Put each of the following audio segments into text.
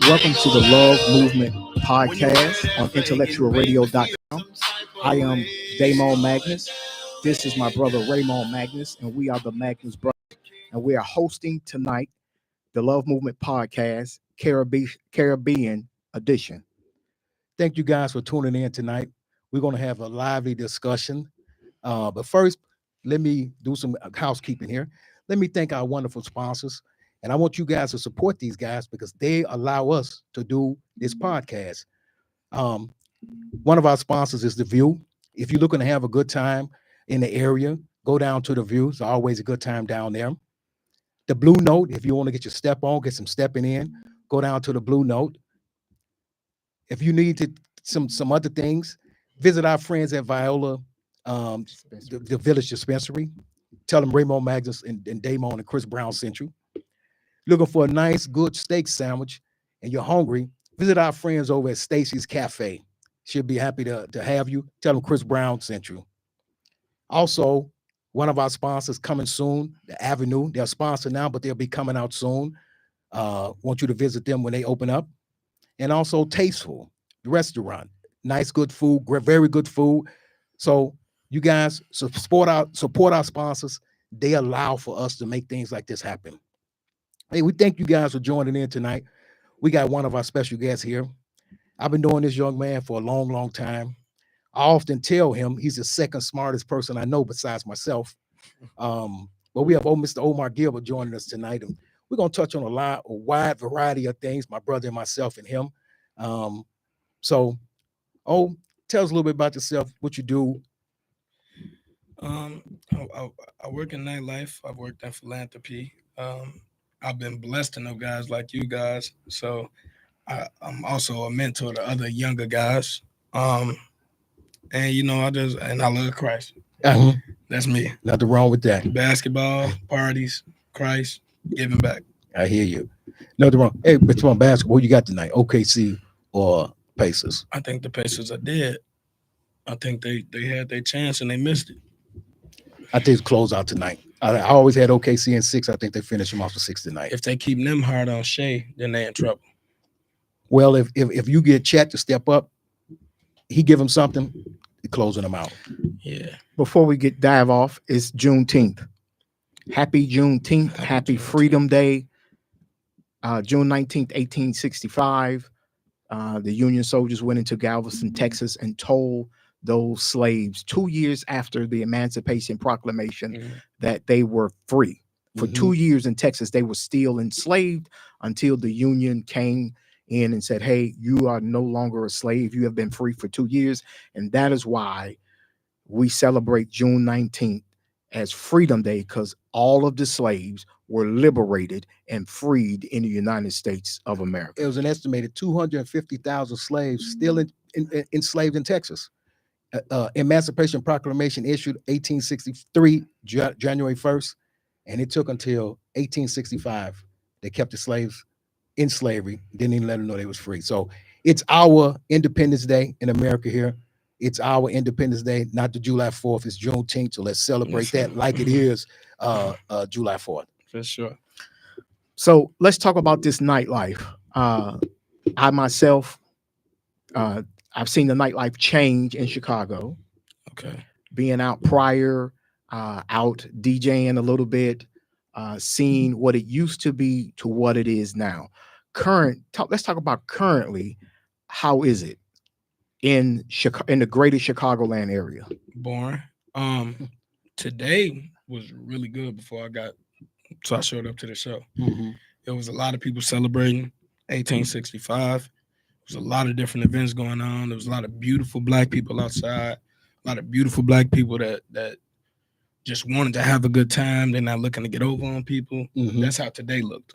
Welcome to the Love Movement Podcast on IntellectualRadio.com. I am Damon Magnus. This is my brother Raymond Magnus, and we are the Magnus Brothers. And we are hosting tonight the Love Movement Podcast, Caribbean edition. Thank you guys for tuning in tonight. We're going to have a lively discussion. But first, let me do some housekeeping here. Let me thank our wonderful sponsors. And I want you guys to support these guys because they allow us to do this podcast. One of our sponsors is The View. If you're looking to have a good time in the area, go down to The View. It's always a good time down there. The Blue Note, if you want to get your step on, get some stepping in, go down to the Blue Note. If you need some other things, visit our friends at Viola, the Village Dispensary. Tell them Raymond Magnus and Damon and Chris Brown sent you. Looking for a nice, good steak sandwich and you're hungry, visit our friends over at Stacy's Cafe. She'll be happy to have you. Tell them Chris Brown sent you. Also, one of our sponsors coming soon, The Avenue. They're sponsored now, but they'll be coming out soon. Want you to visit them when they open up. And also Tasteful, the restaurant. Nice, good food, very good food. So you guys support our sponsors. They allow for us to make things like this happen. Hey, we thank you guys for joining in tonight. We got one of our special guests here. I've been knowing this young man for a long, long time. I often tell him he's the second smartest person I know besides myself. But we have Mr. Omar Gilbert joining us tonight. And we're going to touch on a wide variety of things, my brother and myself and him. So, tell us a little bit about yourself, what you do. I work in nightlife. I've worked in philanthropy. I've been blessed to know guys like you guys. So I'm also a mentor to other younger guys. And I love Christ. Uh-huh. That's me. Nothing wrong with that. Basketball, parties, Christ, giving back. I hear you. Nothing wrong. Hey, but on basketball, you got tonight? OKC or Pacers? I think the Pacers are dead. I think they had their chance and they missed it. I think it's close out tonight. I always had OKC in 6. I think they finished them off for 6 tonight. If they keep them hard on Shea, then they're in trouble. Well, if you get Chet to step up, he give them something, closing them out. Yeah. Before we dive off, it's Juneteenth. Happy Juneteenth. Happy Freedom Day. June 19th, 1865. The Union soldiers went into Galveston, Texas, and told those slaves 2 years after the Emancipation Proclamation that they were free. For 2 years in Texas, they were still enslaved until the Union came in and said, hey, you are no longer a slave. You have been free for 2 years. And that is why we celebrate June 19th as Freedom Day, because all of the slaves were liberated and freed in the United States of America. It was an estimated 250,000 slaves still enslaved in Texas. Emancipation Proclamation issued 1863, January 1st, and it took until 1865. They kept the slaves in slavery, didn't even let them know they was free. So it's our Independence Day in America here. It's our Independence Day, not the July 4th. It's Juneteenth, so let's celebrate that like it is July 4th. For sure. So let's talk about this nightlife. I myself, I've seen the nightlife change in Chicago. Okay. Being out prior, out DJing a little bit, seeing what it used to be to what it is now. Let's talk about currently. How is it in the greater Chicagoland area? Boring. Today was really good before I showed up to the show. There was a lot of people celebrating 1865. There was a lot of different events going on. There was a lot of beautiful Black people outside, a lot of beautiful Black people that just wanted to have a good time. They're not looking to get over on people. That's how today looked.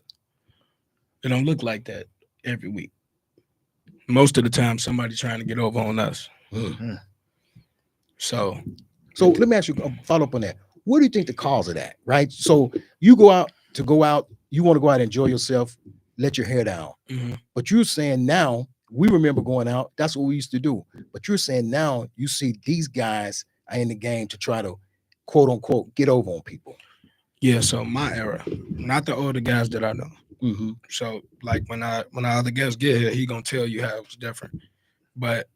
It don't look like that every week. Most of the time, somebody's trying to get over on us. So let me ask you a follow-up on that. What do you think the cause of that, right? So you go out, you want to go out and enjoy yourself, let your hair down. But you're saying now, we remember going out, that's what we used to do. But you're saying now you see these guys are in the game to try to, quote unquote, get over on people. Yeah, so my era, not the older guys that I know. Mm-hmm. So like when our other guests get here, he gonna tell you how it was different. But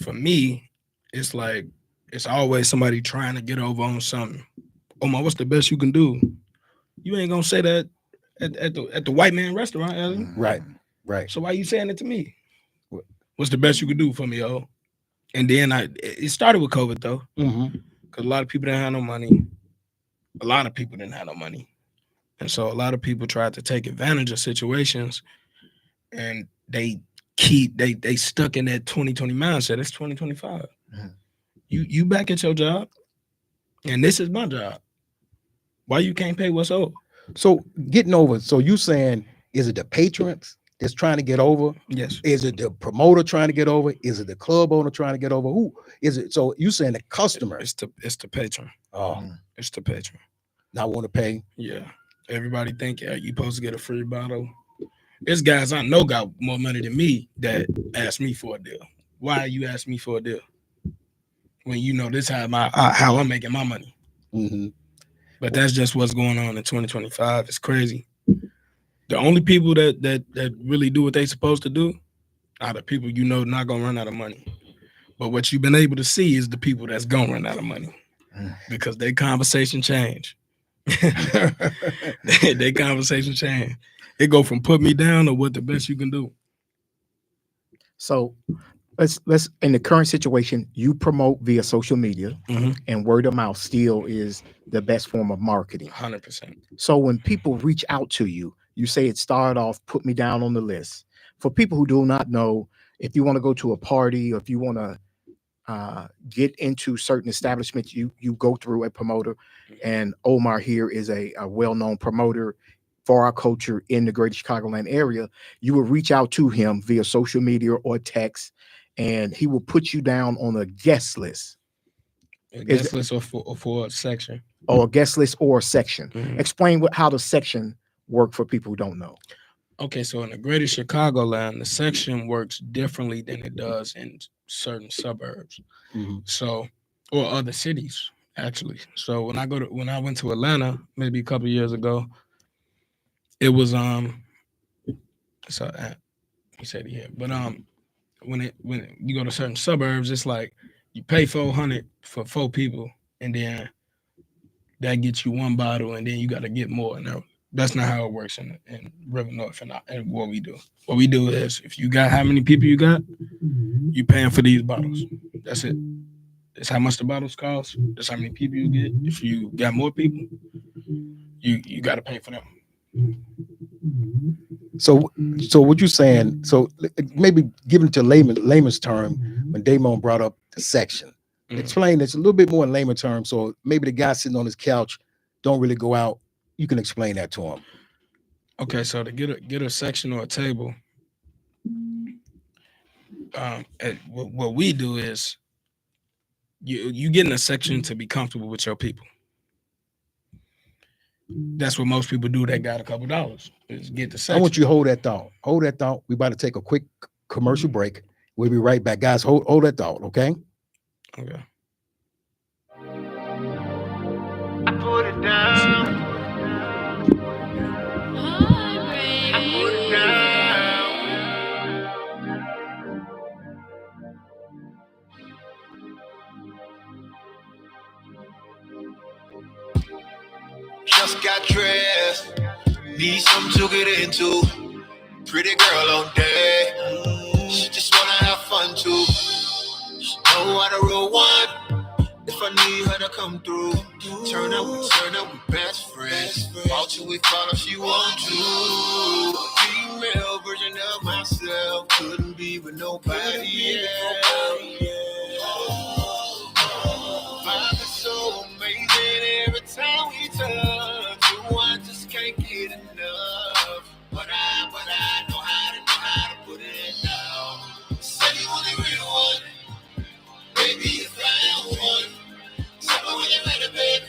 for me, it's like it's always somebody trying to get over on something. Omar, what's the best you can do? You ain't gonna say that at the white man restaurant, Ellie. Right. So why you saying it to me? What's the best you can do for me, yo? And then it started with COVID though, because a lot of people didn't have no money. A lot of people didn't have no money, and so a lot of people tried to take advantage of situations, and they stuck in that 2020 mindset. It's 2025. You back at your job, and this is my job. Why you can't pay what's owed? So getting over. So you saying, is it the patrons that's trying to get over? Yes. Is it the promoter trying to get over? Is it the club owner trying to get over? Who is it? So you saying the customer? It's the patron. Oh, It's the patron. not want to pay. Yeah. Everybody think you supposed to get a free bottle. There's guys I know got more money than me that ask me for a deal. Why you ask me for a deal? When you know this how I'm making my money. Mm-hmm. But that's just what's going on in 2025. It's crazy. The only people that really do what they supposed to do are the people you know not gonna run out of money. But what you've been able to see is the people that's gonna run out of money because their conversation change. Their conversation change. It go from put me down to what the best you can do. So let's in the current situation, you promote via social media, and word of mouth still is the best form of marketing. 100%. So when people reach out to you, you say it started off, put me down on the list. For people who do not know, if you want to go to a party or if you want to get into certain establishments, you go through a promoter. And Omar here is a well-known promoter for our culture in the greater Chicagoland area. You will reach out to him via social media or text, and he will put you down on a guest list. A guest list or for a section. Or a guest list or a section. Explain how the section work for people who don't know. Okay, so in the greater Chicagoland, the section works differently than it does in certain suburbs. So, or other cities, actually. So when I went to Atlanta maybe a couple of years ago, it was so he said yeah, but when you go to certain suburbs, it's like you pay $400 for 4 people, and then that gets you 1 bottle, and then you got to get more. No, that's not how it works in River North and what we do. What we do is if you got how many people you got, you paying for these bottles. That's it. That's how much the bottles cost. That's how many people you get. If you got more people, you got to pay for them. So what you saying? So maybe given to layman's term, when Damon brought up the section, explain this a little bit more in layman's terms. So maybe the guy sitting on his couch don't really go out. You can explain that to him. Okay, so to get a section or a table, what we do is you get in a section to be comfortable with your people. That's what most people do that got a couple dollars, is get the section. I want you to hold that thought. Hold that thought. We're about to take a quick commercial break. We'll be right back. Guys, hold that thought, okay? Okay. I put it down. I put it down. Just got dressed. Need something to get into. Pretty girl on day. She just wanna have fun too. She know how to roll one. If I need her to come through, turn up, we best friends. Walk till we fall if she want to. Female version of myself, couldn't be with nobody else. Vibe is so amazing every time we touch. You, I just can't get enough. But I know how to put it down. Say you want the real one, baby, you found one. Tell me when you're ready, baby.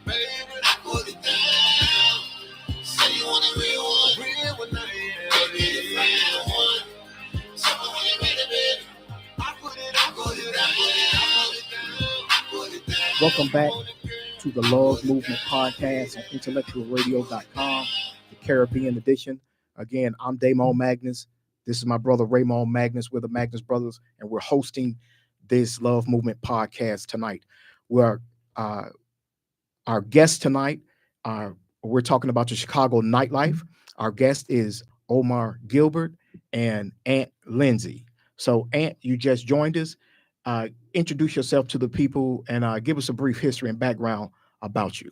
Baby, I put it down. Say you want a real one, baby, you found one. Tell me when you're ready, baby. I put it down. Welcome back to the Love Movement Podcast on IntellectualRadio.com, the Caribbean edition. Again, I'm Damon Magnus. This is my brother Raymond Magnus. We're the Magnus Brothers, and we're hosting this Love Movement podcast tonight. We're our guest tonight. We're talking about the Chicago nightlife. Our guest is Omar Gilbert and Aunt Lindsay. So, Aunt, you just joined us. Introduce yourself to the people and give us a brief history and background about you.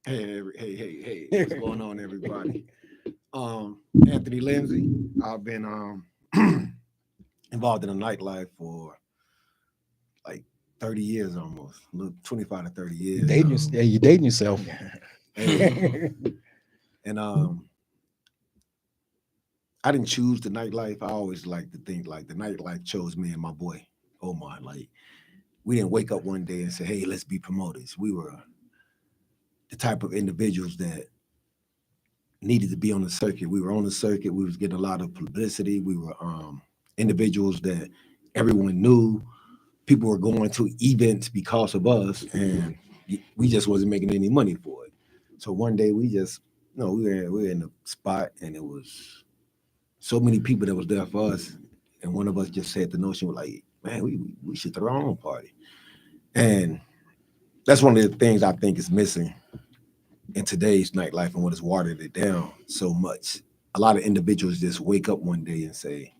Hey, what's going on, everybody? Anthony Lindsay. I've been involved in the nightlife for like 30 years almost, 25 to 30 years. You're dating yourself. And I didn't choose the nightlife. I always like to think like the nightlife chose me and my boy Omar. Like, we didn't wake up one day and say, hey, let's be promoters. We were the type of individuals that needed to be on the circuit. We were on the circuit. We was getting a lot of publicity. We were individuals that everyone knew. People were going to events because of us, and we just wasn't making any money for it. So one day we just, we were in the spot, and it was so many people that was there for us. And one of us just said the notion, like, man, we should throw our own party. And that's one of the things I think is missing in today's nightlife and what has watered it down so much. A lot of individuals just wake up one day and say,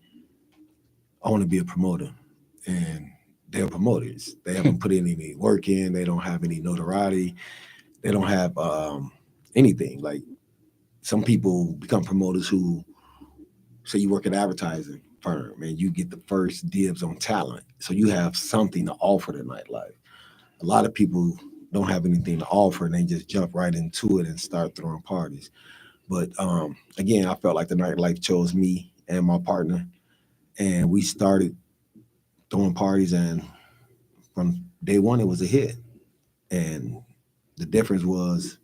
I want to be a promoter. And they're promoters. They haven't put any work in. They don't have any notoriety. They don't have anything. Like, some people become promoters who say you work at an advertising firm and you get the first dibs on talent. So you have something to offer the nightlife. A lot of people don't have anything to offer, and they just jump right into it and start throwing parties. But again, I felt like the nightlife chose me and my partner, and we started throwing parties, and from day one, it was a hit. And the difference was,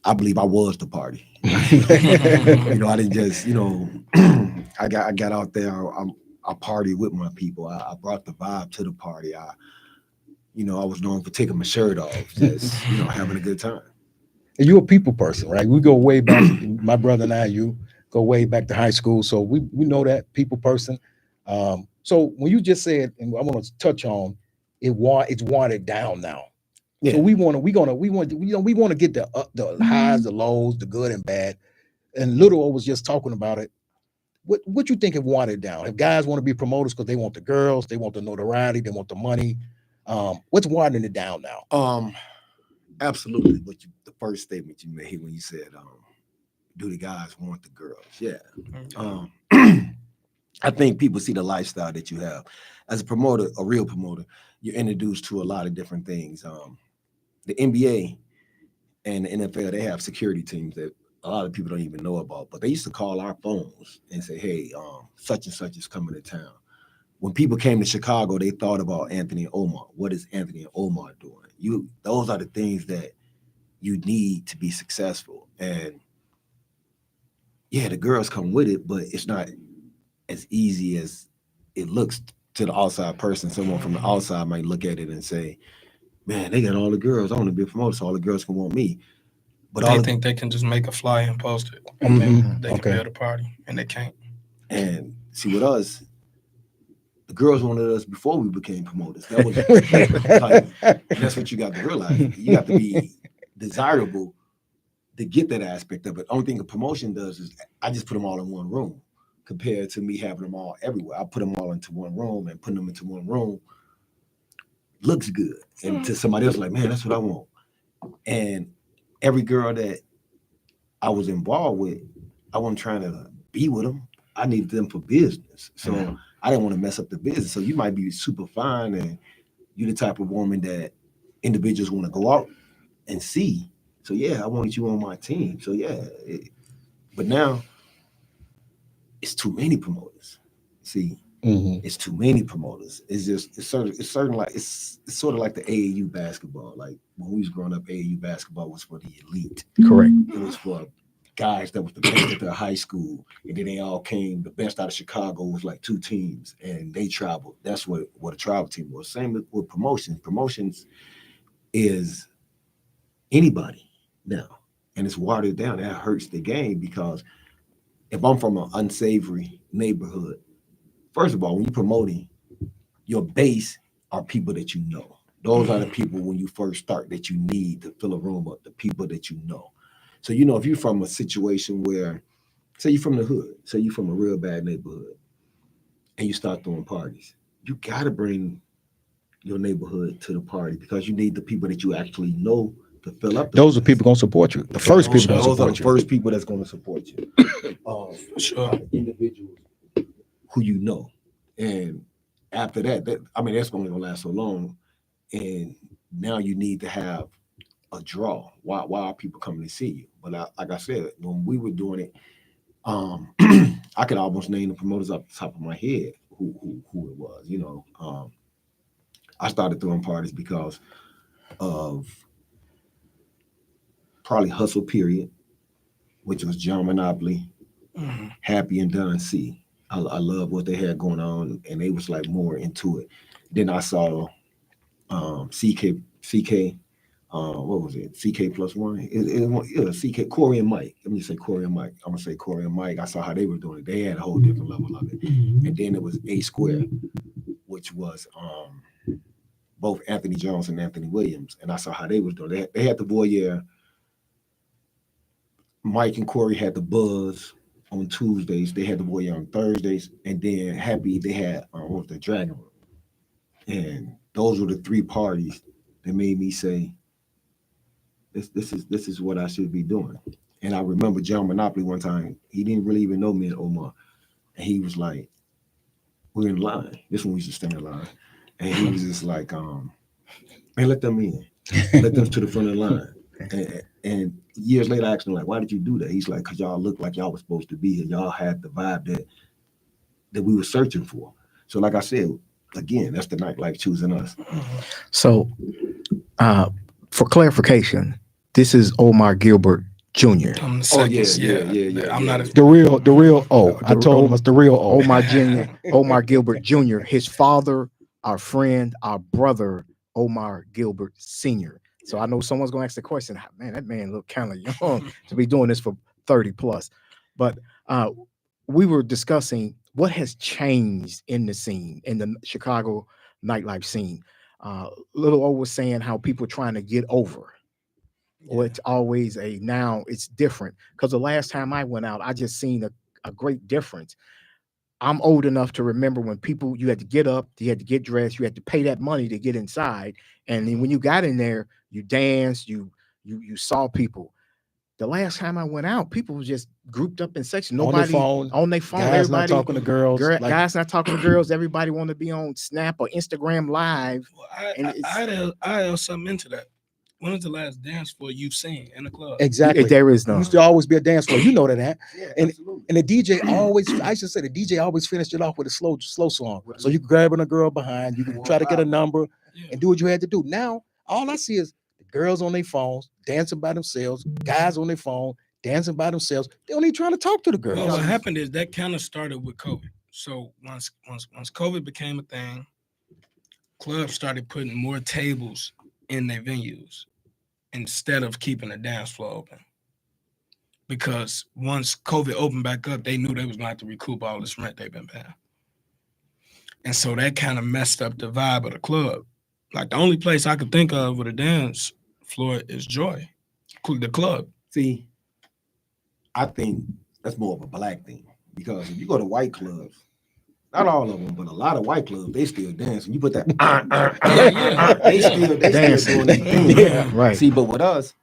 I believe I was the party. I didn't just, I got out there. I partied with my people. I brought the vibe to the party. I was known for taking my shirt off, just, having a good time. And you're a people person, right? We go way back. My brother and you go way back to high school. So we know that people person. So when you just said, and I want to touch on it, it's watered down now. Yeah. So we want to get the highs, the lows, the good and bad. And Little O was just talking about it. What you think have watered down? If guys want to be promoters because they want the girls, they want the notoriety, they want the money. What's watering it down now? Absolutely. But the first statement you made when you said, do the guys want the girls? Yeah. I think people see the lifestyle that you have. As a promoter, a real promoter, you're introduced to a lot of different things. The NBA and the NFL, they have security teams that a lot of people don't even know about, but they used to call our phones and say, hey, such and such is coming to town. When people came to Chicago, they thought about Anthony and Omar. What is Anthony and Omar doing? Those are the things that you need to be successful. And yeah, the girls come with it, but it's not as easy as it looks to the outside person. Someone from the outside might look at it and say, man, they got all the girls. I want to be a promoter, so all the girls can want me. But they think they can just make a flyer and post it, and then they can be at a party, and they can't. And see, with us, the girls wanted us before we became promoters. That was that's what you got to realize. You got to be desirable to get that aspect of it. Only thing a promotion does is I just put them all in one room compared to me having them all everywhere. I put them all into one room, and putting them into one room looks good. And to somebody else, like, man, that's what I want. And every girl that I was involved with, I wasn't trying to be with them. I needed them for business. So I didn't want to mess up the business. So you might be super fine and you're the type of woman that individuals want to go out and see. So yeah, I want you on my team. So yeah, but now it's too many promoters. See, it's too many promoters. It's sort of like the AAU basketball. Like when we was growing up, AAU basketball was for the elite. Correct. It was for guys that was the best at their high school, and then they all came. The best out of Chicago was like 2 teams, and they traveled. That's what a travel team was. Same with promotions. Promotions is anybody now, and it's watered down. That hurts the game, because if I'm from an unsavory neighborhood, first of all, when you're promoting, your base are people that you know. Those are the people when you first start that you need to fill a room up, the people that you know. So, you know, if you're from a situation where, say you're from the hood, say you're from a real bad neighborhood, and you start throwing parties, you got to bring your neighborhood to the party, because you need the people that you actually know to fill up. Those are people going to support you. The first people going to Those are support the you. first people that's going to support you. Sure. Individuals who you know. And after that, that's only going to last so long. And now you need to have a draw. Why are people coming to see you? But like I said, when we were doing it, I could almost name the promoters off the top of my head who it was. You know, I started throwing parties because of probably Hustle Period, which was John Monopoly, Happy, and Don C. I love what they had going on, and they was like more into it. Then I saw CK, what was it? CK plus one. CK, Corey and Mike. Let me just say Corey and Mike. I'm gonna say Corey and Mike. I saw how they were doing it. They had a whole different level of it. And then it was A Square, which was both Anthony Jones and Anthony Williams. And I saw how they was doing it. They had the Voyeur. Mike and Corey had the Buzz on Tuesdays. They had the Voyeur on Thursdays. And then Happy, they had what was the Dragon Room. And those were the three parties that made me say, this is what I should be doing. And I remember John Monopoly one time, he didn't really even know me and Omar. And he was like, we're in line. This one we used to stand in line. And he was just like, man, let them in. Let them to the front of the line. And years later, I asked him, like, why did you do that? He's like, because y'all looked like y'all was supposed to be here. Y'all had the vibe that we were searching for. So like I said, again, that's the nightlife choosing us. So for clarification, this is Omar Gilbert Jr. I'm the second. Yeah. I'm not The real O. I told him it's the real O. Omar Jr. Omar Gilbert Jr. His father, our friend, our brother, Omar Gilbert Sr. So I know someone's going to ask the question, man, that man look kind of young to be doing this for 30 plus. But we were discussing what has changed in the scene, in the Chicago nightlife scene. Little O was saying how people are trying to get over. Well, it's always now it's different, because the last time I went out, I just seen a great difference. I'm old enough to remember when you had to get up, you had to get dressed, you had to pay that money to get inside. And then when you got in there, you danced, you saw people. The last time I went out, people were just grouped up in sections. Nobody on their phone. Guys Everybody not talking to girls. Guys not talking to girls. Everybody want to be on Snap or Instagram Live. Well, I add something into that. When was the last dance floor you've seen in the club? Exactly. There is none. Used to always be a dance floor. You know that. Yeah, And absolutely. And the DJ always, I should say, the DJ always finished it off with a slow song. So you can grab a girl behind, you can try to get a number and do what you had to do. Now, all I see is the girls on their phones dancing by themselves, guys on their phone dancing by themselves. They don't even trying to talk to the girls. Well, what happened is that kind of started with COVID. So once COVID became a thing, clubs started putting more tables in their venues instead of keeping the dance floor open. Because once COVID opened back up, they knew they was going to have to recoup all this rent they've been paying. And so that kind of messed up the vibe of the club. Like the only place I could think of with a dance floor is Joy, the club. See, I think that's more of a black thing, because if you go to white clubs, not all of them, but a lot of white clubs, they still dance. And you put that, they still doing their thing. Yeah, right. See, but with us,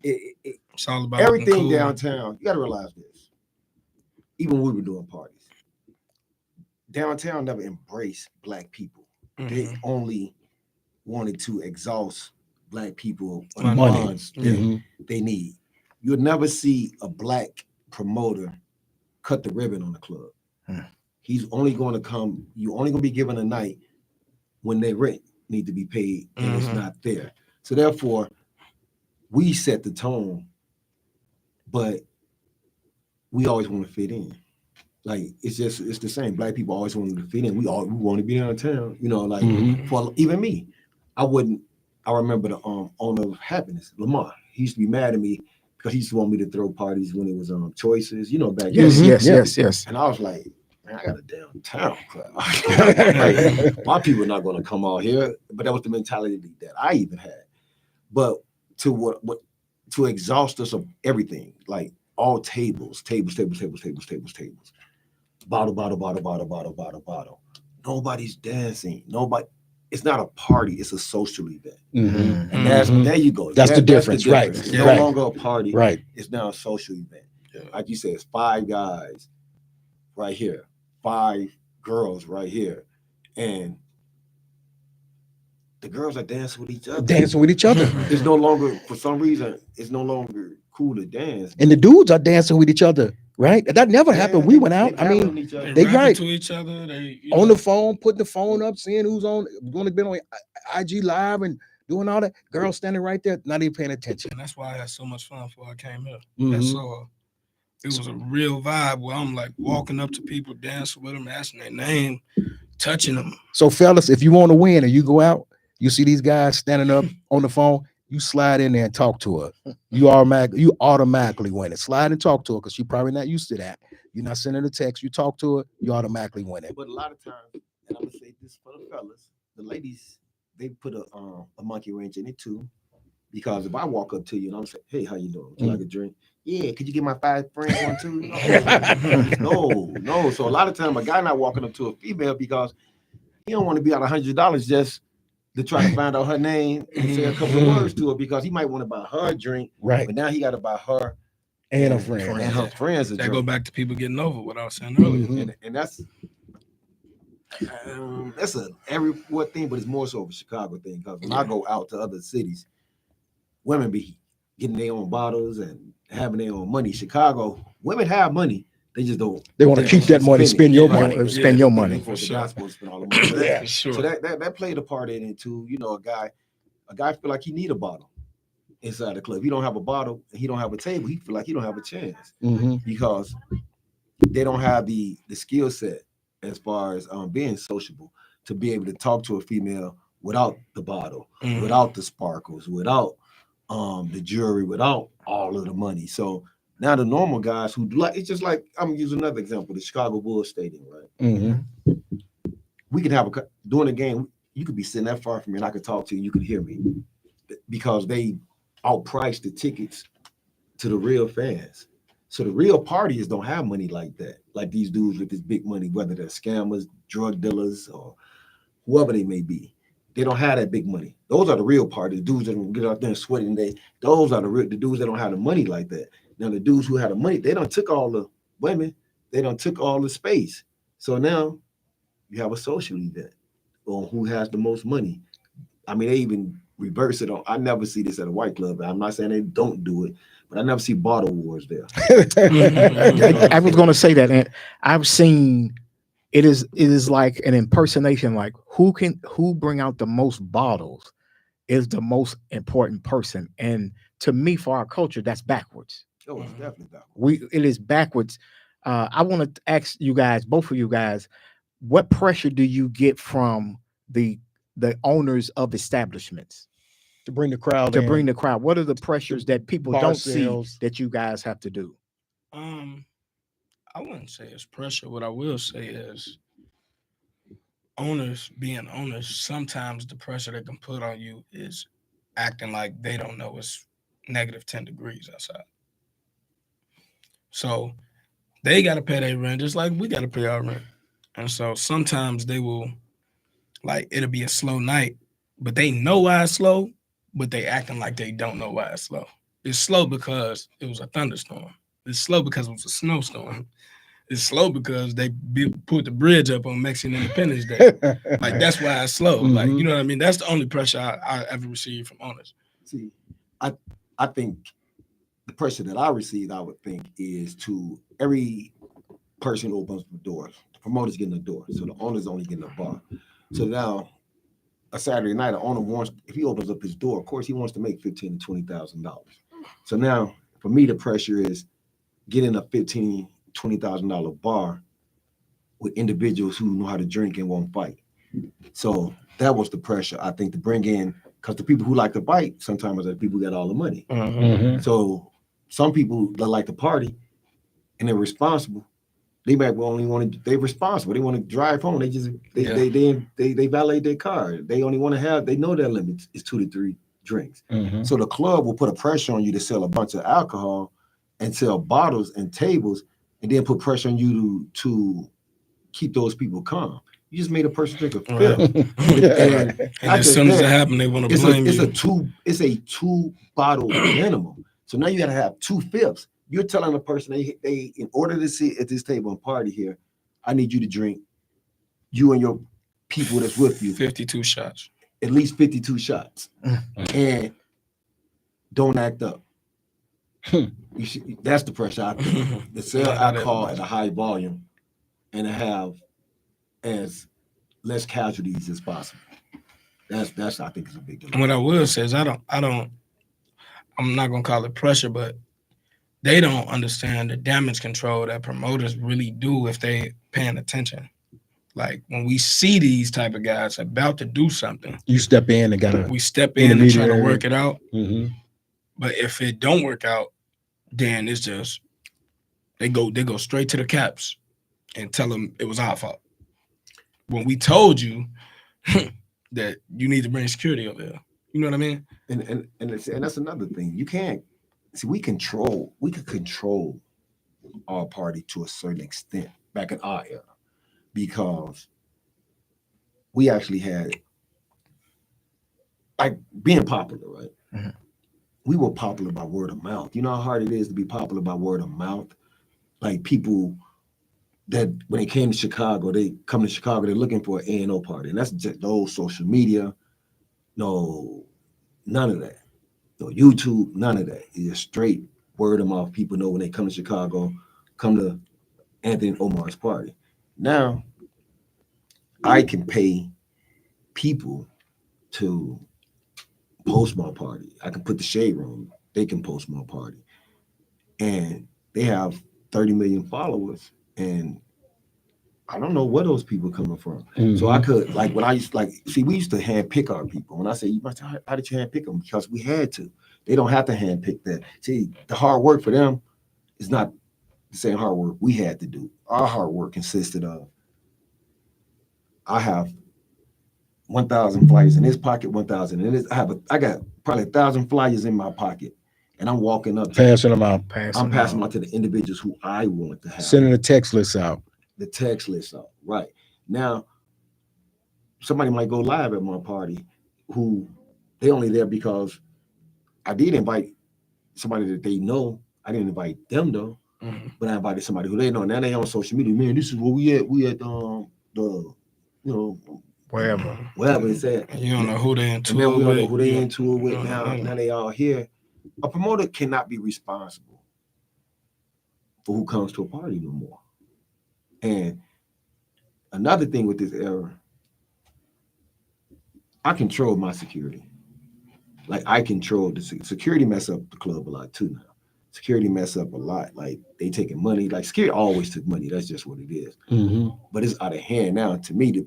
It's all about everything cool. downtown, you got to realize this. Even when we were doing parties, downtown never embraced black people. Mm-hmm. They only wanted to exhaust black people on Money. the funds that they need. You'll never see a black promoter cut the ribbon on the club. He's only going to come, you're only going to be given a night when their rent need to be paid and it's not there. So therefore, we set the tone, but we always want to fit in. Like it's the same. Black people always wanted to fit in. We want to be downtown. You know, like for even me, I remember the owner of Happiness, Lamar. He used to be mad at me because he used to want me to throw parties when it was choices, back Yes, then. yes. And I was like, man, I got a downtown club. Like, my people are not going to come out here. But that was the mentality that I even had. But to to exhaust us of everything, like all tables. Bottle. Nobody's dancing. It's not a party. It's a social event. Mhm. And there you go. That's the difference, right? It's Yeah. no longer a party. Right. It's now a social event. Yeah. Like you said, it's 5 guys right here, 5 girls right here, and the girls are dancing with each other. It's no longer, for some reason, it's no longer cool to dance. And the dudes are dancing with each other, right? That never happened. We went out. I mean, They right. rapping to each other. They on the phone, putting the phone up, seeing who's on, going to be on IG Live and doing all that. Girl standing right there, not even paying attention. And that's why I had so much fun before I came here. Mhm. And so it was a real vibe where I'm like walking up to people, dancing with them, asking their name, touching them. So, fellas, if you want to win and you go out, you see these guys standing up on the phone, you slide in there and talk to her. You automatically win it. Slide and talk to her because she's probably not used to that. You're not sending a text. You talk to her, you automatically win it. But a lot of times, and I'm gonna say this for the fellas, the ladies, they put a monkey wrench in it too. Because if I walk up to you and I'm saying, hey, how you doing? Would you like a drink? Yeah, could you get my 5 friends one too? No. So a lot of time a guy not walking up to a female because he don't want to be out $100 just to try to find out her name and say a couple of words to her because he might want to buy her a drink. Right. But now he got to buy her And her friend. and her friends a That drink. go back to people getting over what I was saying earlier. Mhm. And that's a everywhere thing, but it's more so of a Chicago thing because when I go out to other cities, women be getting their own bottles and having their own money. Chicago, women have money. They just don't. They want to keep that money, spend your Right. money. Spend your money. For For the gospel to spend all the money. Yeah. For sure. So that played a part in it too. A guy feel like he need a bottle inside the club. He don't have a bottle and he don't have a table. He feel like he don't have a chance Mhm. because they don't have the skill set as far as being sociable to be able to talk to a female without the bottle, Mhm. without the sparkles, without the jewelry, without all of the money. So now the normal guys who do it's just like I'm gonna use another example, the Chicago Bulls Stadium, right? Mhm. We can have during a game, you could be sitting that far from me and I could talk to you, you could hear me because they outpriced the tickets to the real fans. So the real parties don't have money like that, like these dudes with this big money, whether they're scammers, drug dealers, or whoever they may be. They don't have that big money. Those are the real parties, dudes that don't get out there and sweating. Those are the dudes that don't have the money like that. Now the dudes who had the money, they done took all the women, they done took all the space. So now you have a social event on who has the most money. I mean, they even reverse it on. I never see this at a white club. I'm not saying they don't do it, but I never see bottle wars there. I was going to say that, and I've seen it is like an impersonation. Like who bring out the most bottles is the most important person, and to me, for our culture, that's backwards. Oh, it's definitely backwards. It is backwards. I want to ask you guys, both of you guys, what pressure do you get from the owners of establishments To bring the crowd to in. bring the crowd? What are the pressures that people bar don't sales. see that you guys have to do? I wouldn't say it's pressure. What I will say is owners being owners, sometimes the pressure they can put on you is acting like they don't know it's -10 degrees outside. So they got to pay their rent just like we got to pay our rent. And so sometimes they will, like, it'll be a slow night, but they know why it's slow, but they acting like they don't know why it's slow. It's slow because it was a thunderstorm. It's slow because it was a snowstorm. It's slow because they put the bridge up on Mexican Independence Day. Like, that's why it's slow. Like, you know what I mean? That's the only pressure I ever received from owners. See, I think the pressure that I received, I would think, is to every person who opens the doors. The promoter's getting the door, so the owner's only getting a bar. So now, a Saturday night, the owner wants, if he opens up his door, of course, he wants to make $15,000 to $20,000. So now, for me, the pressure is getting a $15,000 to $20,000 bar with individuals who know how to drink and won't fight. So that was the pressure, I think, to bring in, because the people who like to fight sometimes are the people who got all the money. Mhm. So some people that like to party and they're responsible. They might only want to. They're responsible. They want to drive home. They valet their car. They only want to have. They know their limit is 2 to 3 drinks. So the club will put a pressure on you to sell a bunch of alcohol and sell bottles and tables, and then put pressure on you to keep those people calm. You just made a person drink a fifth. And as soon as it happened, they want to blame you. It's a 2 bottle minimum. So now you got to have 2 fifths. You're telling a person they in order to sit at this table and party here, I need you to drink, you and your people that's with you, 52 shots, at least 52 shots, and don't act up. That's the pressure I think. To sell alcohol at a high volume and to have as less casualties as possible. That's I think is a big deal. And what I will say is I'm not gonna call it pressure, but they don't understand the damage control that promoters really do if they paying attention. Like when we see these type of guys about to do something, you step in and we step in and try to work it out. But if it don't work out, then it's just they go straight to the caps and tell them it was our fault. When we told you that you need to bring security over here. You know what I mean? And that's another thing. You can't see we could control our party to a certain extent back in our era because we actually had like being popular, right? We were popular by word of mouth. You know how hard it is to be popular by word of mouth? Like people that when they came to Chicago, they're looking for an A&O party. And that's just the old social media. No, none of that. No YouTube, none of that. It's just straight word of mouth. People know when they come to Chicago, come to Anthony and Omar's party. Now, I can pay people to post my party. I can put the shade room. They can post my party. And they have 30 million followers. And I don't know where those people coming from. So I could, like, when I used to, we used to hand pick our people. When I say, how did you hand pick them? Because we had to. They don't have to hand pick that. See, the hard work for them is not the same hard work we had to do. Our hard work consisted of, I have 1,000 flyers in this pocket, 1,000 in this. I got probably 1,000 flyers in my pocket. And I'm walking up. Passing them out. I'm passing them out to the individuals who I want to have. Sending the text list out. Right. Now, somebody might go live at my party who they only there because I did invite somebody that they know. I didn't invite them though, but I invited somebody who they know. Now they on social media. Man, this is where we at. We at wherever it's at. You don't know who they into it with. We don't know who they with. into it with now. Now they all here. A promoter cannot be responsible for who comes to a party no more. And another thing with this era, I control my security. Like I control the security mess up the club a lot too now. Security mess up a lot. Like they taking money. Like security always took money. That's just what it is. But it's out of hand now. To me,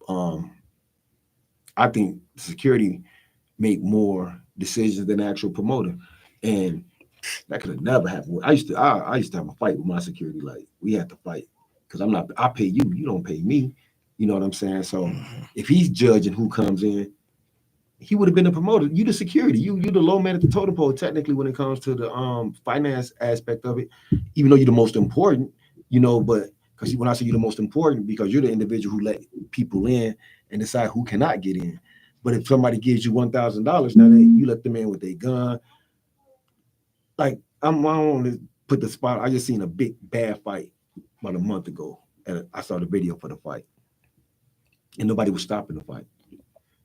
I think security make more decisions than the actual promoter. And that could have never happened. I used to have a fight with my security. Like we had to fight because I pay you, you don't pay me. You know what I'm saying? So if he's judging who comes in, he would have been the promoter. You the security. You the low man at the totem pole, technically, when it comes to the finance aspect of it, even though you're the most important, but because when I say you're the most important, because you're the individual who let people in and decide who cannot get in. But if somebody gives you $1,000, now you let them in with their gun. Like I don't want to put the spot. I just seen a big bad fight about a month ago, and I saw the video for the fight, and nobody was stopping the fight.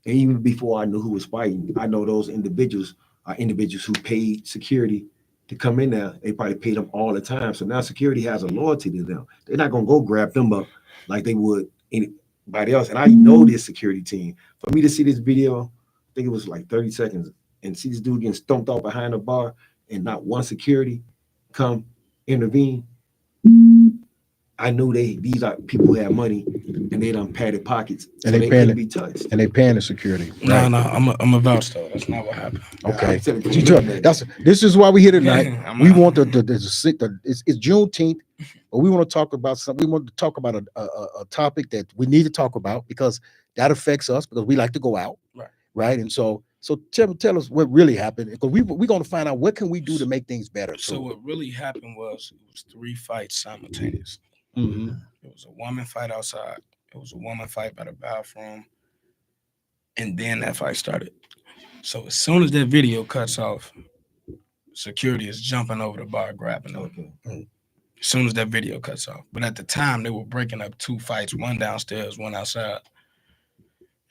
And even before I knew who was fighting, I know those individuals are individuals who paid security to come in there. They probably paid them all the time. So now security has a loyalty to them. They're not gonna go grab them up like they would anybody else. And I know this security team. For me to see this video, I think it was like 30 seconds, and see this dude getting stumped off behind the bar and not one security come intervene. I knew these are people who have money and they done padded pockets, And so they they paying couldn't it. be touched. And they paying the security. No, I'm a vouch though. That's not what happened. Okay. I'm telling you, You tell- this is why we're here tonight. I'm We not- want it's Juneteenth, but we want to talk about something. We want to talk about a topic that we need to talk about because that affects us because we like to go out, right? And so tell us what really happened because we're going to find out what can we do to make things better. So what really happened was it was 3 fights simultaneous. Mm-hmm. It was a woman fight outside. It was a woman fight by the bathroom. And then that fight started. So as soon as that video cuts off, security is jumping over the bar, grabbing them. Okay. As soon as that video cuts off. But at the time, they were breaking up 2 fights, one downstairs, one outside.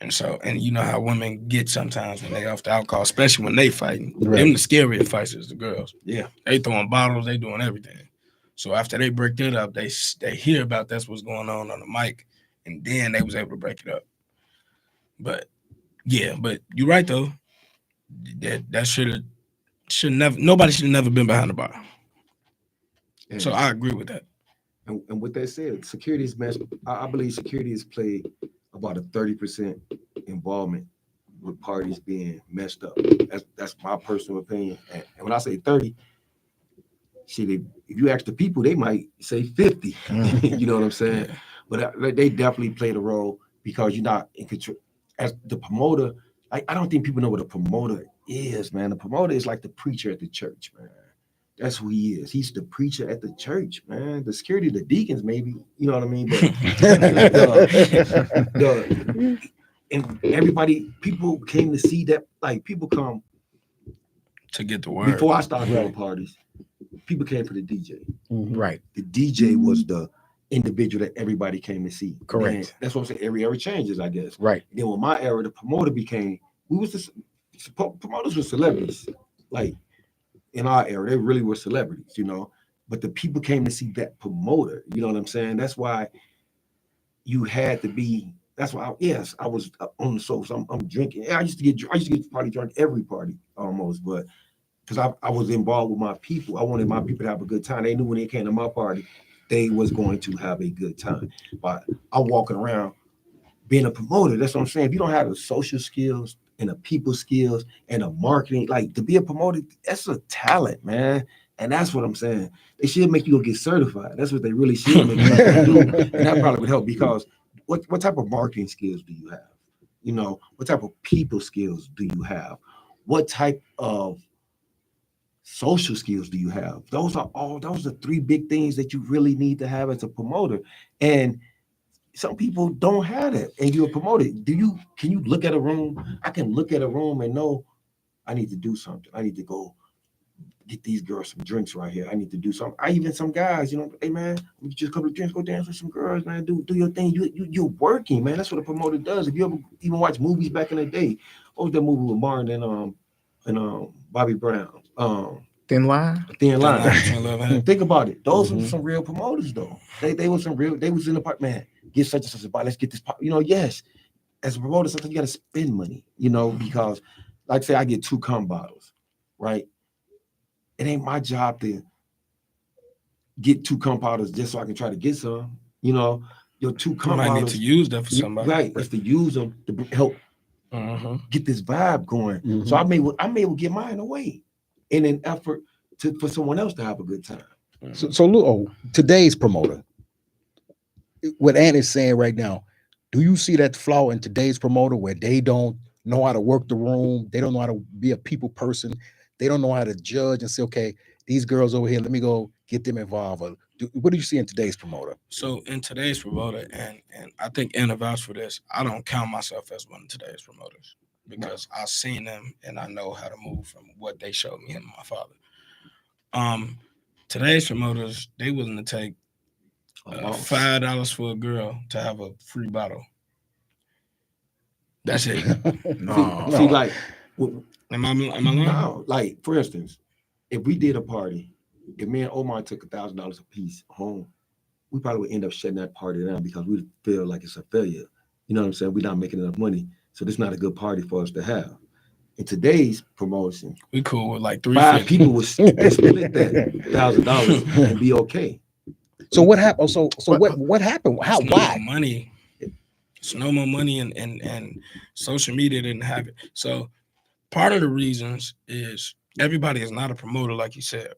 And you know how women get sometimes when they off the alcohol, especially when they fighting. Right. Them the scarier fights is the girls. Yeah. They throwing bottles, they doing everything. So after they break it up, they hear about that's what's going on the mic, and then they was able to break it up. But yeah, but you're right though. That should never nobody should have never been behind the bar. And, So I agree with that. and with that said, security is I believe security has played about a 30% involvement with parties being messed up. That's my personal opinion. And when I say 30, if you ask the people, they might say 50. You know what I'm saying? Yeah. But they definitely played a role because you're not in control. As the promoter, I don't think people know what a promoter is, man. The promoter is like the preacher at the church, man. That's who he is. He's the preacher at the church, man. The security, the deacons, maybe, you know what I mean? But and everybody, people came to see that, like people come To get the word. before I started going to parties. People came for the DJ. Right. The DJ was the individual that everybody came to see. Correct. And that's what I'm saying. Every era changes, I guess. Right. Then with my era, the promoter became. Promoters were celebrities. Like in our era, they really were celebrities, you know. But the people came to see that promoter. You know what I'm saying? That's why you had to be. That's why. I was on the sofa. I'm drinking. I used to get party drunk every party almost, but. Because I was involved with my people. I wanted my people to have a good time. They knew when they came to my party, they was going to have a good time. But I'm walking around being a promoter. That's what I'm saying. If you don't have the social skills and the people skills and the marketing, like to be a promoter, that's a talent, man. And that's what I'm saying. They should make you go get certified. That's what they really should make you do. And that probably would help because what type of marketing skills do you have? You know, what type of people skills do you have? What type of social skills do you have? Those are 3 big things that you really need to have as a promoter. And some people don't have that. And you're a promoter. Can you look at a room? I can look at a room and know I need to do something. I need to go get these girls some drinks right here. I need to do something. Even some guys, you know, hey man, just a couple of drinks, go dance with some girls, man. Do your thing. You're working, man. That's what a promoter does. If you ever even watch movies back in the day, what was that movie with Martin and Bobby Brown? Thin Line. Thin Line. Line. Think about it. Those were some real promoters, though. They were some real. They was in the part, man. Get such and such a bottle. Let's get this. You know, yes. As a promoter, sometimes you got to spend money. You know, because, like say, I get 2 cum bottles, right? It ain't my job to get 2 cum bottles just so I can try to get some. You know, your 2 cum bottles. I need to use that for somebody. Right. It's to use them to help get this vibe going. So I may well get mine away in an effort for someone else to have a good time. So look, today's promoter, what Ant is saying right now, do you see that flaw in today's promoter where they don't know how to work the room? They don't know how to be a people person. They don't know how to judge and say, okay, these girls over here, let me go get them involved. What do you see in today's promoter? So in today's promoter, and I think Anna vouched for this, I don't count myself as one of today's promoters because I've seen them and I know how to move from what they showed me and my father. Today's promoters, they willing to take $5 for a girl to have a free bottle. That's it. See, like, Am I lying? no, like for instance, if we did a party, if me and Omar took $1,000 a piece home, we probably would end up shutting that party down because we feel like it's a failure. You know what I'm saying? We're not making enough money, so this is not a good party for us to have. In today's promotion, We cool with like 5 350. people would split that $1,000 and be okay. So what happened? So What- what happened? How? It's no more Why? money. It's no more money, and social media didn't have it. So part of the reasons is everybody is not a promoter, like you said,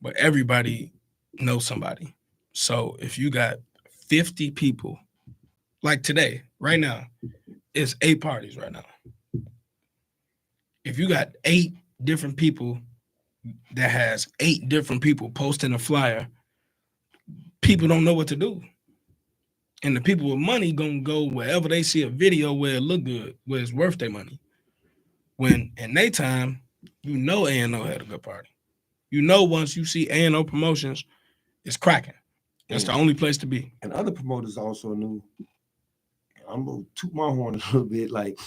but everybody knows somebody. So if you got 50 people, like today, right now, it's 8 parties right now. If you got 8 different people that has 8 different people posting a flyer, people don't know what to do. And the people with money gonna go wherever they see a video where it look good, where it's worth their money. When in their time, you know A&O had a good party. You know once you see A&O promotions, it's cracking. That's the only place to be. And other promoters also knew. I'm gonna toot my horn a little bit. Like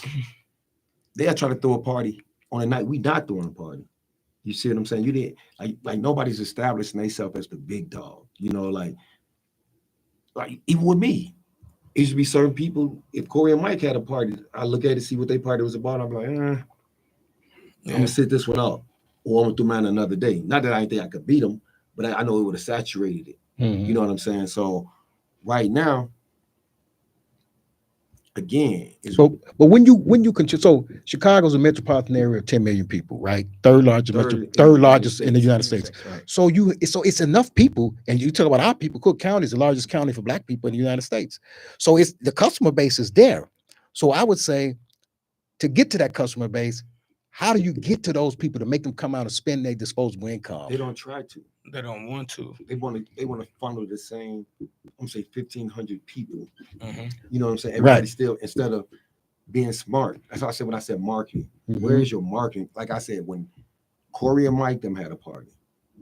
they'll try to throw a party on a night we not throwing a party. You see what I'm saying? You didn't like nobody's establishing themselves as the big dog. You know, like even with me, it used to be certain people. If Corey and Mike had a party, I look at it, see what their party was about. I'm like, I'm gonna sit this one out, or I'm gonna do mine another day. Not that I didn't think I could beat them, but I know it would have saturated it. You know what I'm saying? So right now, again, it's But when you consider, so Chicago's a metropolitan area of 10 million people, right? Third largest in the United States. Right. So it's enough people, and you talk about our people. Cook County is the largest county for Black people in the United States. So it's the customer base is there. So I would say to get to that customer base, how do you get to those people to make them come out and spend their disposable income? They don't try to. They don't want to. They want to funnel the same, I'm gonna say 1,500 people. Mhm. You know what I'm saying? Right. Everybody still, instead of being smart. That's what I said when I said marketing. Mhm. Where is your marketing? Like I said, when Corey and Mike them had a party,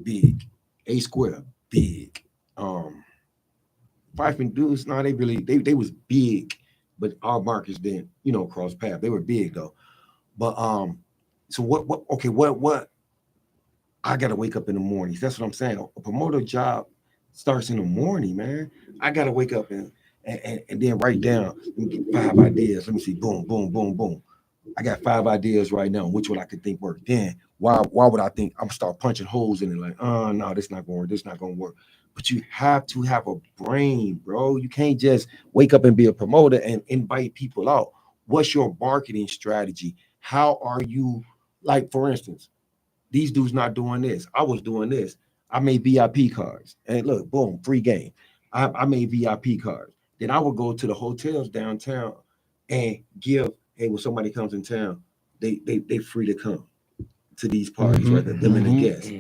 big. A Square, big. Fife and Deuce, no, they was big, but our markets didn't, cross paths. They were big though. But so what I gotta wake up in the mornings. That's what I'm saying. A promoter job starts in the morning, man. I gotta wake up and then write down 5 ideas. Let me see. Boom, boom, boom, boom. I got 5 ideas right now. Which one I could think work? Then why would I think I'm start punching holes in it? Like, no, this not gonna work. This not gonna work. But you have to have a brain, bro. You can't just wake up and be a promoter and invite people out. What's your marketing strategy? How are you, like, for instance, these dudes not doing this. I was doing this. I made VIP cards. And look, boom, free game. I made VIP cards. Then I would go to the hotels downtown and give, hey, when somebody comes in town, they free to come to these parties, right? Them and the guests,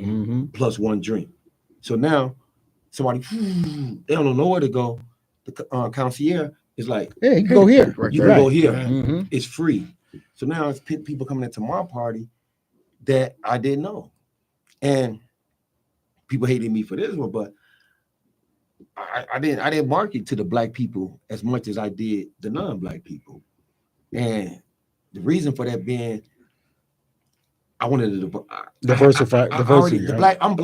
plus 1 drink. So now somebody, they don't know nowhere to go. The concierge is like, hey, you can go here. You can go here. Mhm. It's free. So now it's people coming into my party that I didn't know. And people hated me for this one, but I didn't market to the Black people as much as I did the non-Black people. And the reason for that being, I wanted to Diversify. I'm Black. Right. I'm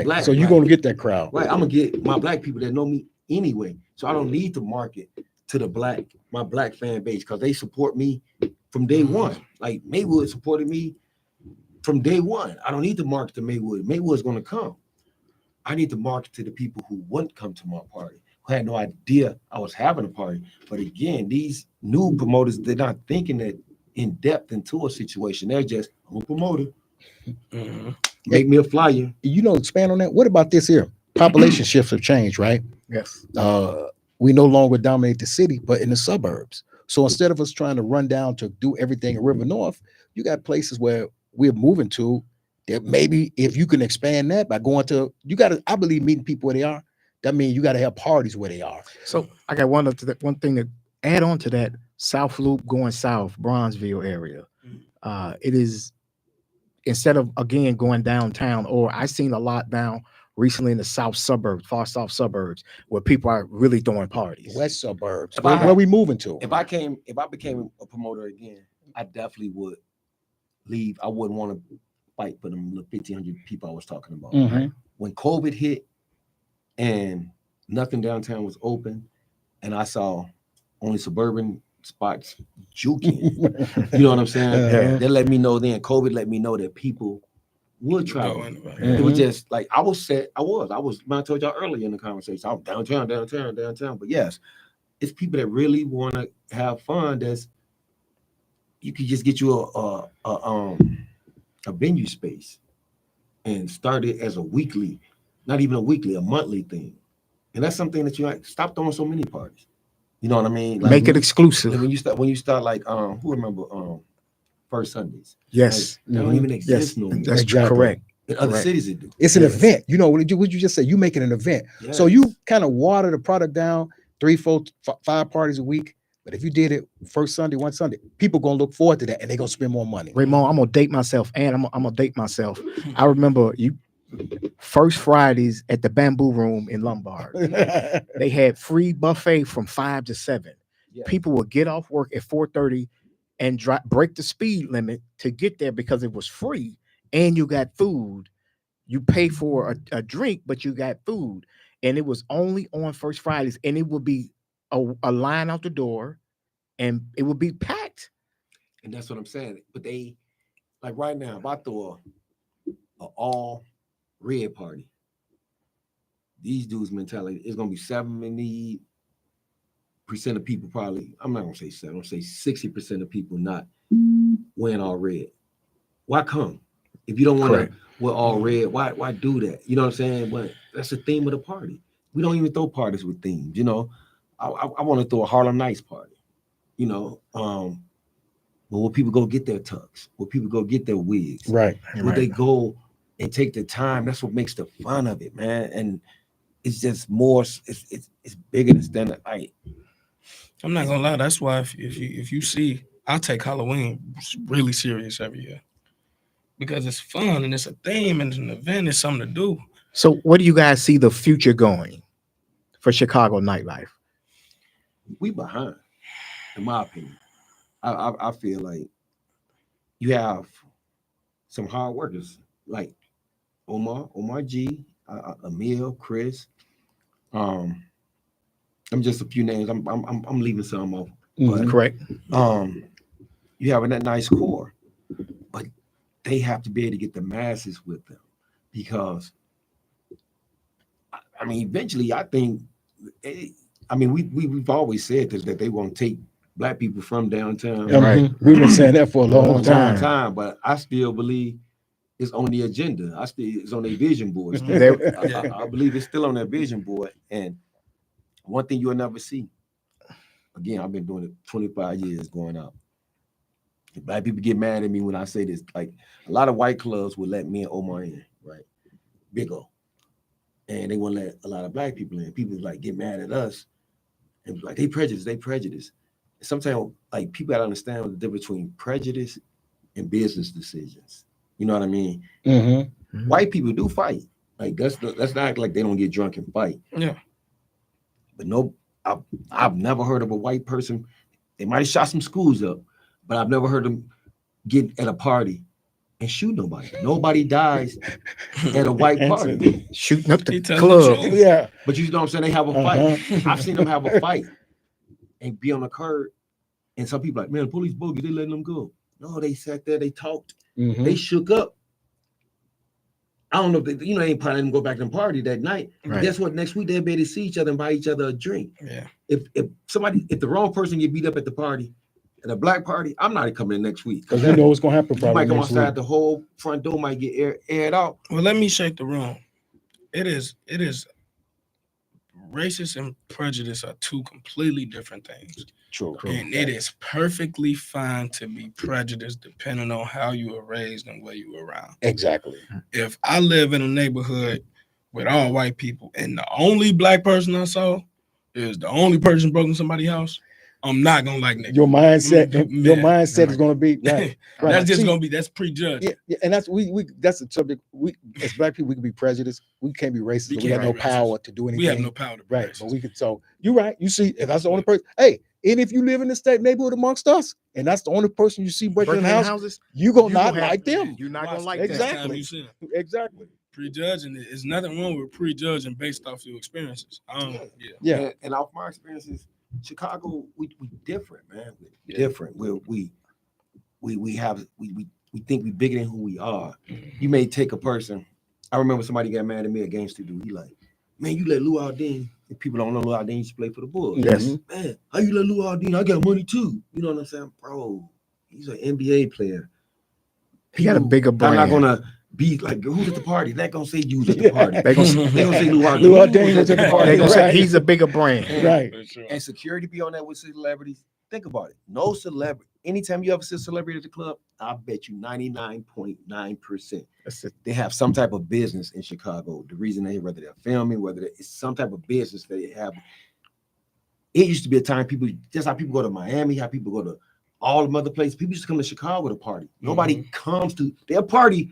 Black, So you're going to get that crowd. Right. I'm gonna get my Black people that know me anyway. So I don't need to market to my Black fan base, because they support me from day one. Like Maywood supported me from day one. I don't need to market to Maywood. Maywood's gonna come. I need to market to the people who wouldn't come to my party, who had no idea I was having a party. But again, these new promoters, they're not thinking that in depth into a situation. They're just, I'm a promoter. Make me a flyer. Expand on that. What about this here? Population shifts have changed, right? Yes. We no longer dominate the city, but in the suburbs. So instead of us trying to run down to do everything in River North, you got places where we're moving to that maybe if you can expand that by going to, I believe meeting people where they are. That means you got to have parties where they are. So I got one thing to add on to that. South Loop going south, Bronzeville area. It is, instead of again going downtown, or I seen a lot down recently in the south suburbs, far south suburbs, where people are really throwing parties. West suburbs. If Where we moving to? If I became a promoter again, I definitely would leave. I wouldn't want to fight for them 1,500 people I was talking about. Right? When COVID hit and nothing downtown was open, and I saw only suburban spots juking, you know what I'm saying? They let me know then. COVID let me know that people would travel. Go anyway. It was just like I was set. I told y'all earlier in the conversation. I was downtown. But yes, it's people that really want to have fun. You could just get you a venue space and start it as a weekly, not even a weekly, a monthly thing. And that's something that you like. Stop throwing so many parties. You know what I mean? Like, Make it exclusive. when you start like who remember First Sundays? Yes. Like, they don't even exist no more. That's Exactly. correct. In other correct. cities, they do. It's an Yes. event. You know what you just said? You make it an event. So Yes. you kind of water the product down 3, 4, 5 parties a week. But if you did it first Sunday, one Sunday, people gonna look forward to that and they're gonna spend more money. Raymond, I'm gonna date myself, and I'm gonna date myself. I remember you first Fridays at the Bamboo Room in Lombard. They had free buffet from 5 to 7. Yes. People would get off work at 4:30 and break the speed limit to get there because it was free and you got food. You pay for a drink, but you got food, and it was only on First Fridays, and it would be a line out the door, and it would be packed. And that's what I'm saying. But they, like right now, if I throw a all red party, these dudes' mentality is gonna be 70% of people probably. I'm not gonna say 7. I'm gonna say 60% of people not wearing all red. Why come? If you don't want Correct. to wear all red, why do that? You know what I'm saying? But that's the theme of the party. We don't even throw parties with themes. You know, I want to throw a Harlem Nights party. You know, but will people go get their tux? Will people go get their wigs? Right. Will they go and take the time? That's what makes the fun of it, man. And it's just more. It's bigger than stand up. I'm not gonna lie. That's why if you see, I take Halloween really serious every year because it's fun and it's a theme and it's an event. It's something to do. So, where do you guys see the future going for Chicago nightlife? We behind, in my opinion. I feel like you have some hard workers like Omar G, Emil, Chris. I'm just a few names. I'm leaving some off. But Correct. you have that nice core, but they have to be able to get the masses with them because I mean, eventually, I think. We've always said this that they want to take Black people from downtown. Right. We've been saying that for a long time. But I still believe it's on the agenda. It's on their vision board. still. They- I believe it's still on their vision board. And one thing you'll never see. Again, I've been doing it 25 years going out. Black people get mad at me when I say this. Like a lot of white clubs would let me and Omar in, right? Big O. And they won't let a lot of Black people in. People like get mad at us and be like, they prejudice. Sometimes like people gotta understand the difference between prejudice and business decisions. You know what I mean? Mm-hmm. White people do fight. Like let's not act like they don't get drunk and fight. Yeah. But no, I've never heard of a white person. They might have shot some schools up, but I've never heard them get at a party and shoot nobody. Nobody dies at a white party. Shooting up the He tells club. the truth. Yeah. But you know what I'm saying? They have a fight. I've seen them have a fight and be on the curb. And some people like, man, the police bogey, they letting them go. No, they sat there, they talked, Mhm. they shook up. I don't know if they ain't probably gonna go back and party that night. Right. Guess what? Next week they'll be able to see each other and buy each other a drink. Yeah. If the wrong person get beat up at the party, at a Black party, I'm not coming in next week. Because you know what's gonna happen You probably might come next outside, week. the whole front door might get aired out. Well, let me shake the room. It is racist and prejudice are two completely different things. True. And it is perfectly fine to be prejudiced depending on how you were raised and where you were around. Exactly. If I live in a neighborhood with all white people and the only Black person I saw is the only person broke in somebody's house, I'm not gonna like niggas. Your mindset, Yeah. your mindset is gonna be right. Right. That's just See, that's prejudged. yeah, and that's we that's the subject. We as Black people, we can be prejudiced. We can't be racist. We We have can't no be power to do anything. We have no power to be right, racist. but we could. So you're right. You see, if that's the only person. Hey, and if you live in the state neighborhood amongst us, and that's the only person you see breaking in the house, houses. you gonna You not gonna have- like them. You're not gonna Watch like the that. next time Exactly. you see them. Exactly. Prejudging it. There's nothing wrong with prejudging based off your experiences. Yeah. Yeah. And off my experiences, Chicago, we different, man. Yeah. Different. We we think we bigger than who we are. You may take a person. I remember somebody got mad at me at Gangster Dude. He like, man, you let Lou Aldine, and people don't know Lou Aldine used to play for the Bulls. Yes. Man, how you let Lou Aldine? I got money too. You know what I'm saying? Bro, he's an NBA player. He got a bigger brand. I'm not gonna be like, who's at the party? They're gonna say you was at the party. They gonna say Lou Aldine. Lou Aldine was at the party. They gonna Right. say he's a bigger brand. Right. And security be on that with celebrities. Think about it. No celebrity. Anytime you ever see a celebrity at the club, I bet you 99.9% they have some type of business in Chicago. The reason whether they're filming, whether it's some type of business they have. It used to be a time people, just how people go to Miami, how people go to all the other places. People used to come to Chicago to party. Nobody comes to their party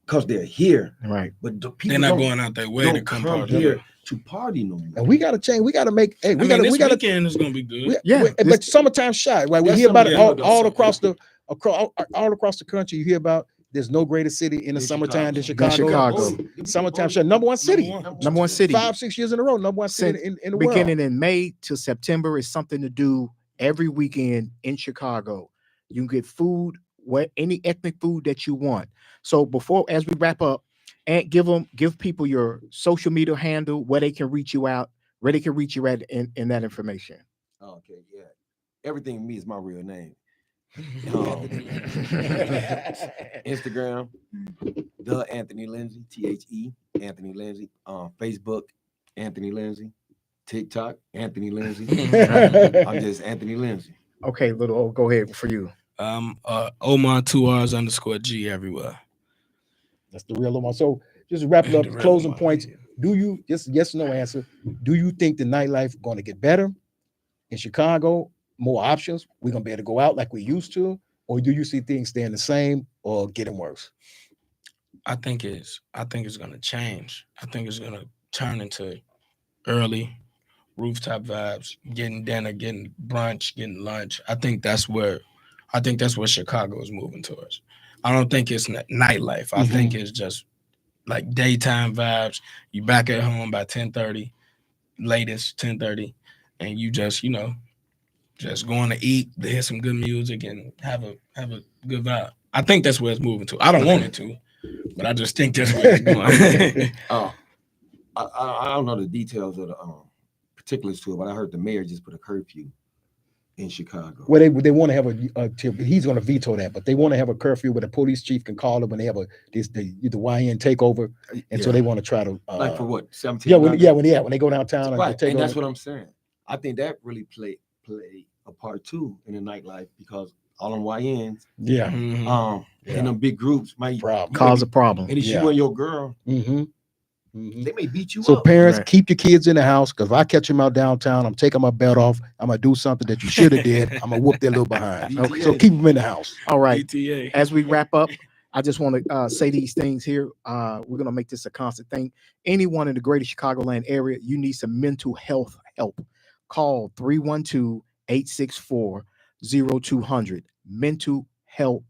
because they're here. Right. But the people They're not going out their way to come party here to party no more. And we got to change. We got to make. Hey, we got to. This We got to. weekend is gonna be good. But summertime shot. Right. We That's hear about it something all across the all across the country. You hear about. There's no greater city in the In summertime than Chicago. Chicago. Chicago. Summertime shot. Number one city. Number one city. 5-6 years in a row. Number one city in the world. Beginning in May to September is something to do every weekend in Chicago. You can get food, any ethnic food that you want. So as we wrap up, and give people your social media handle, where they can reach you out, where they can reach you at in that information. Okay, yeah. Everything in me is my real name. Instagram, the Anthony Lindsay, THE, Anthony Lindsay. Facebook, Anthony Lindsay. TikTok, Anthony Lindsay. I'm just Anthony Lindsay. Okay, little O, go ahead for you. Omar 2Rs_G everywhere. That's the real Omar. So just wrap it up. The real Closing Omar. points. Do you just yes or no answer? Do you think the nightlife going to get better in Chicago? More options? We're gonna be able to go out like we used to, or do you see things staying the same or getting worse? I think it's gonna change. I think it's gonna turn into early rooftop vibes, getting dinner, getting brunch, getting lunch. I think that's where Chicago is moving towards. I don't think it's nightlife. I think it's just like daytime vibes. You back at home by 10:30, latest 10:30, and you just just going to eat, to hear some good music, and have a good vibe. I think that's where it's moving to. I don't want it to, but I just think that's where it's going. I don't know the details of the particulars to it, but I heard the mayor just put a curfew in Chicago. Well, they want to have he's going to veto that, but they want to have a curfew where the police chief can call them when they have the YN takeover, and so they want to try to like for what 17? when they go downtown right, and take and over. that's what I'm saying. I think that really play a part too in the nightlife because all them YNs, in them big groups might Cause a problem. And it's you and your girl. Mm-hmm. They may beat you so up. parents, keep your kids in the house, because if I catch them out downtown, I'm taking my belt off. I'm gonna do something that you should have did. I'm gonna whoop their little behind. Okay. So keep them in the house. All right. ETA. As we wrap up, I just want to say these things here. We're gonna make this a constant thing. Anyone in the greater Chicagoland area, you need some mental health help. Call 312-864-0200. Mental help.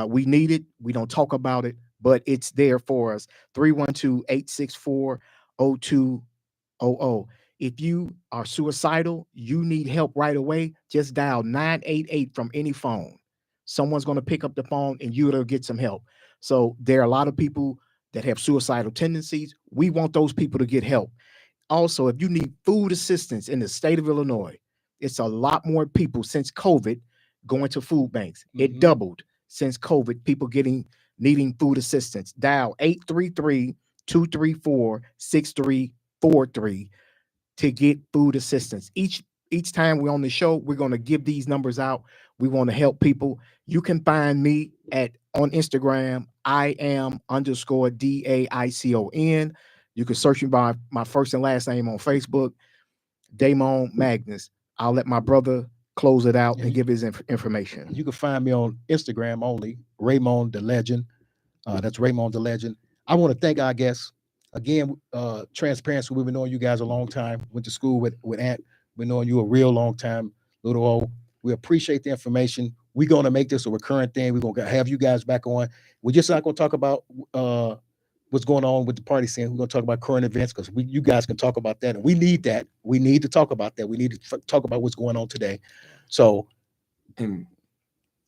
We need it. We don't talk about it, but it's there for us. 312-864-0200. If you are suicidal, you need help right away, just dial 988 from any phone. Someone's going to pick up the phone and you'll get some help. So there are a lot of people that have suicidal tendencies. We want those people to get help. Also, if you need food assistance in the state of Illinois, it's a lot more people since COVID going to food banks. It doubled since COVID, people needing food assistance. Dial 833-234-6343 to get food assistance. Each time we're on the show, we're going to give these numbers out. We want to help people. You can find me on Instagram, IAM_DAICON. You can search me by my first and last name on Facebook, Damon Magnus. I'll let my brother close it out and give his information. You can find me on Instagram only, Raymond the Legend. That's Raymond the Legend. I want to thank our guests. Again, transparency, we've been knowing you guys a long time. Went to school with Ant. We've known you a real long time, Little O. We appreciate the information. We're going to make this a recurrent thing. We're going to have you guys back on. We're just not going to talk about what's going on with the party scene. We're going to talk about current events because you guys can talk about that. And we need that. We need to talk about that. We need to talk about what's going on today. So, And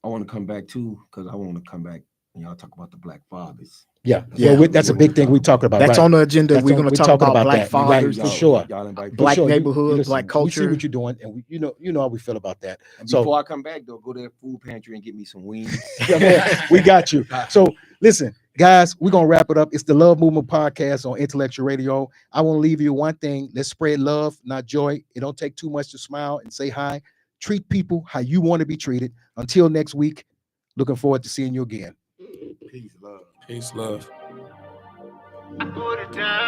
I want to come back too, because I want to come back and y'all talk about the Black fathers. Yeah. Yeah. Well, that's a big thing we talk about. That's right. on the agenda. That's We're on- going to we're talk talking about about Black that. Right, fathers, for sure. Y'all invite me. Black For sure. neighborhood, Listen, Black We see culture. what you're doing, and you know how we feel about that. And So- before I come back though, go to that food pantry and get me some wings. Yeah, man, we got you. So listen, guys, we're gonna wrap it up. It's the Love Movement Podcast on Intellectual Radio. I want to leave you one thing. Let's spread love, not joy. It don't take too much to smile and say hi. Treat people how you want to be treated. Until next week, looking forward to seeing you again. Peace, love. Peace, love. I put it down.